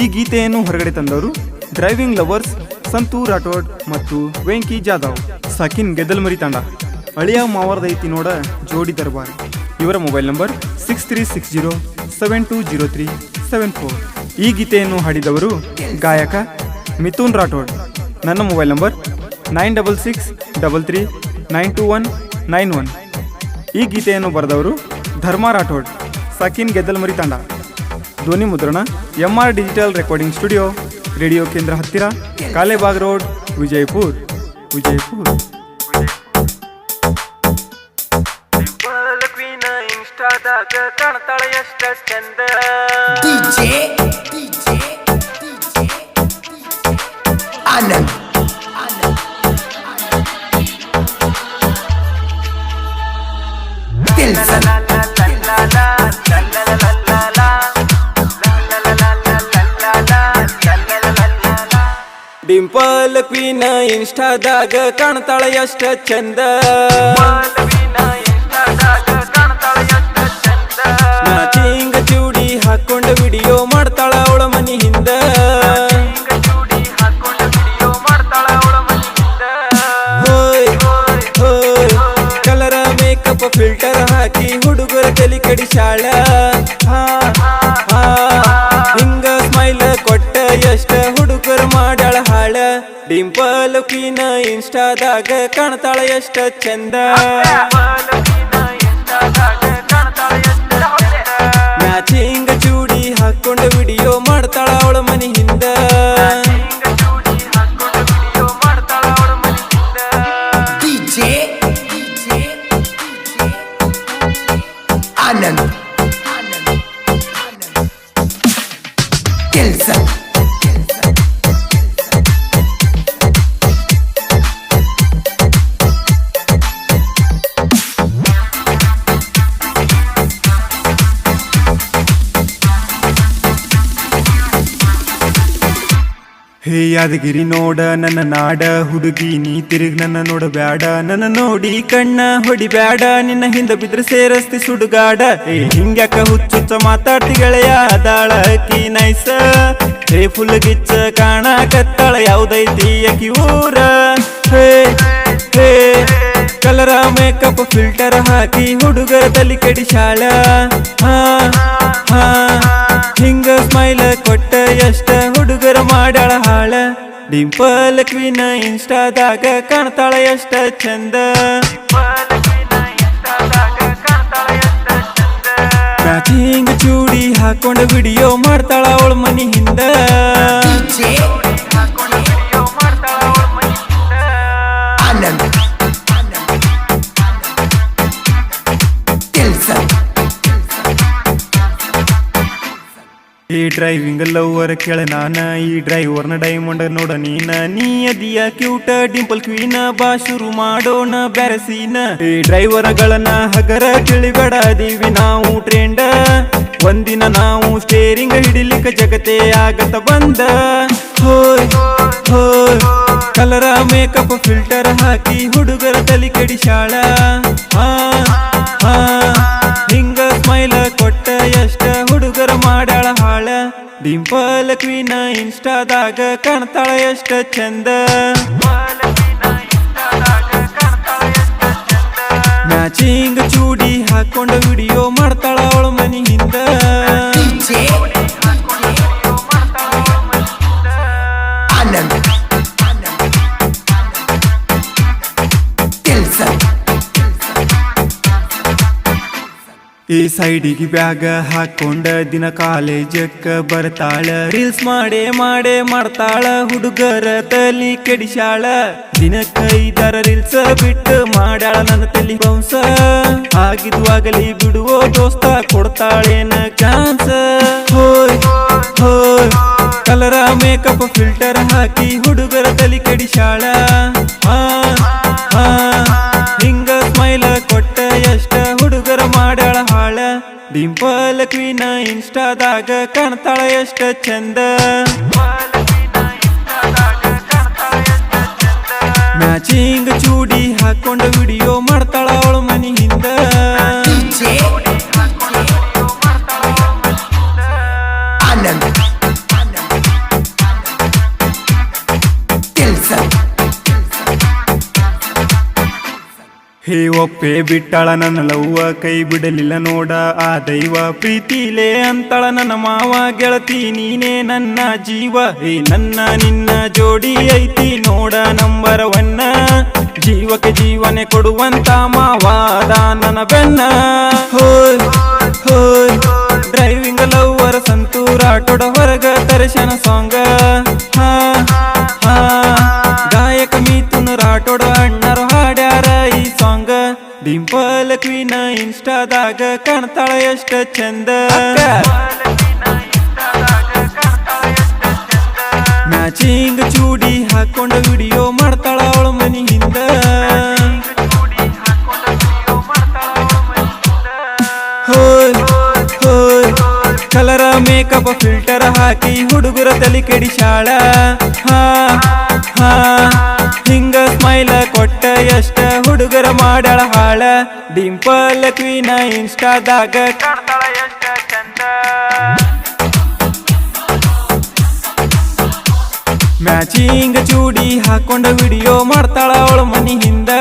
ಈ ಗೀತೆಯನ್ನು ಹೊರಗಡೆ ತಂದವರು ಡ್ರೈವಿಂಗ್ ಲವರ್ಸ್ ಸಂತು ರಾಠೋಡ್ ಮತ್ತು ವೆಂಕಿ ಜಾಧವ್. ಸಕಿನ್ ಗೆದ್ದಲ್ಮರಿ ತಂಡ. ಅಳಿಯ ಮಾವರದೈತಿ ನೋಡ ಜೋಡಿ ದರ್ಬಾರ್. ಇವರ ಮೊಬೈಲ್ ನಂಬರ್ 6360720374. ಈ ಗೀತೆಯನ್ನು ಹಾಡಿದವರು ಗಾಯಕ ಮಿಥುನ್ ರಾಠೋಡ್. ನನ್ನ ಮೊಬೈಲ್ ನಂಬರ್ 9663392191. ಈ ಗೀತೆಯನ್ನು ಬರೆದವರು ಧರ್ಮ ರಾಠೋಡ್. ಸಕಿನ್ ಗೆದ್ದಲ್ಮರಿ ತಂಡ. ಧ್ವನಿ ಮುದ್ರಣ MR digital recording studio, radio ಕೇಂದ್ರ ಹತ್ತಿರ, ಕಾಲೇಬಾಗ್ ರೋಡ್, ವಿಜಯಪುರ್. ಇನ್ಸ್ಟಾದಾಗ ಕಾಣ್ತಾಳೆ ಎಷ್ಟ ಚಂದ. ಆನಂದ್ ಡಿಂಪಲ್ ಕ್ವೀನ್ ಇನ್ಸ್ಟಾದಾಗ ಕಾಣ್ತಾಳ ಎಷ್ಟ ಚಂದ. ಮ್ಯಾಚಿಂಗ್ ಚೂಡಿ ಹಾಕೊಂಡ ವಿಡಿಯೋ ಮಾಡ್ತಾಳ ಅವಳ ಮನಿ ಹಿಂದ. ಕಲರ ಮೇಕಪ್ ಫಿಲ್ಟರ್ ಹಾಕಿ ಹುಡುಗರ ತಲಿ ಕಡಿಸಾಳ. ಹಿಂಗ ಸ್ಮೈಲ್ ಕೊಟ್ಟ ಎಷ್ಟ ಹುಡುಗರು ಮಾಡ್ಯಾಳ ಹಾಳ. ಡಿಂಪಲ್ ಕ್ವೀನ್ ಇನ್ಸ್ಟಾದಾಗ ಕಾಣ್ತಾಳ ಎಷ್ಟ ಚಂದ. ಮ್ಯಾಚಿಂಗ್ ಚೂಡಿ ಹಾಕೊಂಡ ವಿಡಿಯೋ ಮಾಡ್ತಾಳ ಅವಳ ಮನಿ ಹಿಂದ. ಆನಂದ್ ಕೆಲಸ ಹೇ ಯಾದಗಿರಿ ನೋಡ ನನ್ನ ನಾಡ, ಹುಡುಗಿ ನೀ ತಿರುಗ್ ನನ್ನ ನೋಡಬ್ಯಾಡ. ನನ್ನ ನೋಡಿ ಕಣ್ಣ ಹೊಡಿಬ್ಯಾಡ, ನಿನ್ನ ಹಿಂದ ಬಿದ್ರೆ ಸೇರಸ್ತಿ ಸುಡುಗಾಡ. ಹಿಂಗ್ಯಾಕ ಹುಚ್ಚುಚ್ಚ ಮಾತಾಡ್ತಿ ಗೆಳೆಯ, ಅದಾಳ ಅಕಿ ನೈಸ. ಹೇ ಫುಲ್ ಗಿಚ್ಚ ಕಾಣಕತ್ತಾಳ, ಯಾವ್ದೈತಿ ಅಕಿ ಊರ. ಹೇ ಹೇ ಕಲರ ಮೇಕಪ್ ಫಿಲ್ಟರ್ ಹಾಕಿ ಹುಡುಗರ ತಲಿ ಕೆಡಿಸಾಳ. ಹಿಂಗ ಸ್ಮೈಲ್ ಕೊಟ್ಟ ಎಷ್ಟ ಹುಡುಗರ ಮಾಡ್ಯಾಳ ಹಾಳ. ಡಿಂಪಲ್ ಕ್ವೀನ್ ಇನ್ಸ್ಟಾದಾಗ ಕಾಣ್ತಾಳ ಎಷ್ಟ ಚಂದ. ಮ್ಯಾಚಿಂಗ್ ಚೂಡಿ ಹಾಕೊಂಡ ವಿಡಿಯೋ ಮಾಡ್ತಾಳ ಅವಳ ಮನಿ ಹಿಂದ. ಆನಂದ್ ಕೆಲಸ ಈ ಡ್ರೈವಿಂಗ್ ಲವರ್ ಕೇಳ ನಾನ, ಈ ಡ್ರೈವರ್ನ ಡೈಮಂಡ್ ನೋಡ ನೀನ. ನೀ ಅದಿಯ ಕ್ಯೂಟ ಡಿಂಪಲ್ ಕ್ವೀನ್, ಬಾ ಶುರು ಮಾಡೋಣ ಬ್ಯಾರಸೀನ. ಈ ಡ್ರೈವರ್ಗಳನ್ನ ಹಗರ ತಿಳಿಬೇಡ, ಅದೀವಿ ನಾವು ಟ್ರೆಂಡ. ಒಂದಿನ ನಾವು ಸ್ಟೇರಿಂಗ್ ಹಿಡಿಲಿಕ್ಕ ಜಗತ್ತೇ ಆಗತ್ತ ಬಂದ. ಹೋಯ್ ಹೋಯ್ ಕಲರ ಮೇಕಪ್ ಫಿಲ್ಟರ್ ಹಾಕಿ ಹುಡುಗರ ತಲಿ ಕೆಡಿಸಾಳ. ಹಿಂಗ ಸ್ಮೈಲ್ ಕೊಟ್ಟ ಎಷ್ಟ ಹುಡುಗರ ಮಾಡ್ಯಾಳ ಹಾಳ. ಡಿಂಪಲ್ ಕ್ವೀನ್ ಇನ್ಸ್ಟಾದಾಗ ಕಾಣ್ತಾಳ ಎಷ್ಟ ಚಂದ. ಮ್ಯಾಚಿಂಗ್ ಚೂಡಿ ಹಾಕೊಂಡ ವಿಡಿಯೋ ಮಾಡ್ತಾಳ ಅವಳ ಮನಿ ಹಿಂದ. ಆನಂದ್ ಕೆಲಸ ಈ ಸೈಡಿಗೆ ಬ್ಯಾಗ ಹಾಕೊಂಡ ದಿನ ಕಾಲೇಜಕ್ಕ ಬರ್ತಾಳ. ರೀಲ್ಸ್ ಮಾಡೇ ಮಾಡ್ತಾಳ, ಹುಡುಗರ ತಲಿ ಕೆಡಿಸಾಳ. ದಿನಕ್ಕ 5 ರೀಲ್ಸ್ ಬಿಟ್ಟು ಮಾಡ್ಯಾಳ ನನ್ನ ತಲಿ ಬೌನ್ಸ. ಆಗಿದ್ವಾಗಲಿ ಬಿಡುವೋ ದೋಸ್ತ, ಕೊಡ್ತಾಳೇನ ಚಾನ್ಸ್. ಹೋಯ್ ಹೋಯ್ ಕಲರ ಮೇಕಪ್ ಫಿಲ್ಟರ್ ಹಾಕಿ ಹುಡುಗರ ತಲಿ ಕೆಡಿಸಾಳ. ಹಿಂಗ ಸ್ಮೈಲ್ ಕೊಟ್ಟ ಎಷ್ಟ ಹುಡುಗರ ಮಾಡ್ಯಾಳ ಹಾಳ. ಡಿಂಪಲ್ ಕ್ವೀನ್ ಇನ್ಸ್ಟಾದಾಗ ಕಾಣ್ತಾಳ ಎಷ್ಟ ಚಂದ. ಮ್ಯಾಚಿಂಗ್ ಚೂಡಿ ಹಾಕೊಂಡ ವಿಡಿಯೋ ಮಾಡ್ತಾಳ ಅವಳ ಮನಿ ಹಿಂದ. ಆನಂದ್ ಹೇ ಒಪ್ಪೆ ಬಿಟ್ಟಳ ನನ್ನ ಲವ್ವ ಕೈ ಬಿಡಲಿಲ್ಲ ನೋಡ ಆ ದೈವ ಪ್ರೀತಿಲೇ ಅಂತಳ ನನ್ನ ಮಾವ ಗೆಳತಿ ನೀನೇ ನನ್ನ ಜೀವ ಹೇ ನನ್ನ ನಿನ್ನ ಜೋಡಿ ಐತಿ ನೋಡ ನಂಬರ್ ಒನ್ನ ಜೀವಕ್ಕೆ ಜೀವನೆ ಕೊಡುವಂತ ಮಾವಾದ ನನ್ನ ಬೆನ್ನ ಹೋಯ್ ಹೋಯ್ ಡ್ರೈವಿಂಗ್ ಲವ್ವರ ಸಂತೂರ ಆಟೋಡ ಹೊರಗ ದರ್ಶನ ಸಾಂಗ ಹಾ ಹಾ ಗಾಯಕ ಮಿಥುನ್ ರಾಠೋಡ ಅಣ್ಣರು ಹಾಡ್ಯಾರ ಈ ಸಾಂಗ್ ಡಿಂಪಲ್ ಕ್ವೀನ್ ಇನ್ಸ್ಟಾದಾಗ ಕಾಣ್ತಾಳ ಎಷ್ಟ ಚಂದ ಮ್ಯಾಚಿಂಗ್ ಚೂಡಿ ಹಾಕೊಂಡ ವಿಡಿಯೋ ಮಾಡ್ತಾಳ ಅವಳ ಮನಿ ಹಿಂದ ಹೋಯ್ ಹೋಯ್ ಕಲರ ಮೇಕಪ್ ಫಿಲ್ಟರ್ ಹಾಕಿ ಹುಡುಗರ ತಲೆ ಕೆಡಿಸಾಳ ಹಾ ಹಾ ಹಿಂಗ ಸ್ಮೈಲ ಕೊಟ್ಟ ಎಷ್ಟ ಹುಡುಗರ ಮಾಡ್ಯಾಳ ಹಾಳ ಡಿಂಪಲ್ ಕ್ವೀನ್ ಇನ್ಸ್ಟಾದಾಗ ಕಾಣ್ತಾಳ ಎಷ್ಟ ಚಂದ ಮ್ಯಾಚಿಂಗ್ ಚೂಡಿ ಹಾಕೊಂಡ ವಿಡಿಯೋ ಮಾಡ್ತಾಳ ಅವಳ ಮನಿ ಹಿಂದ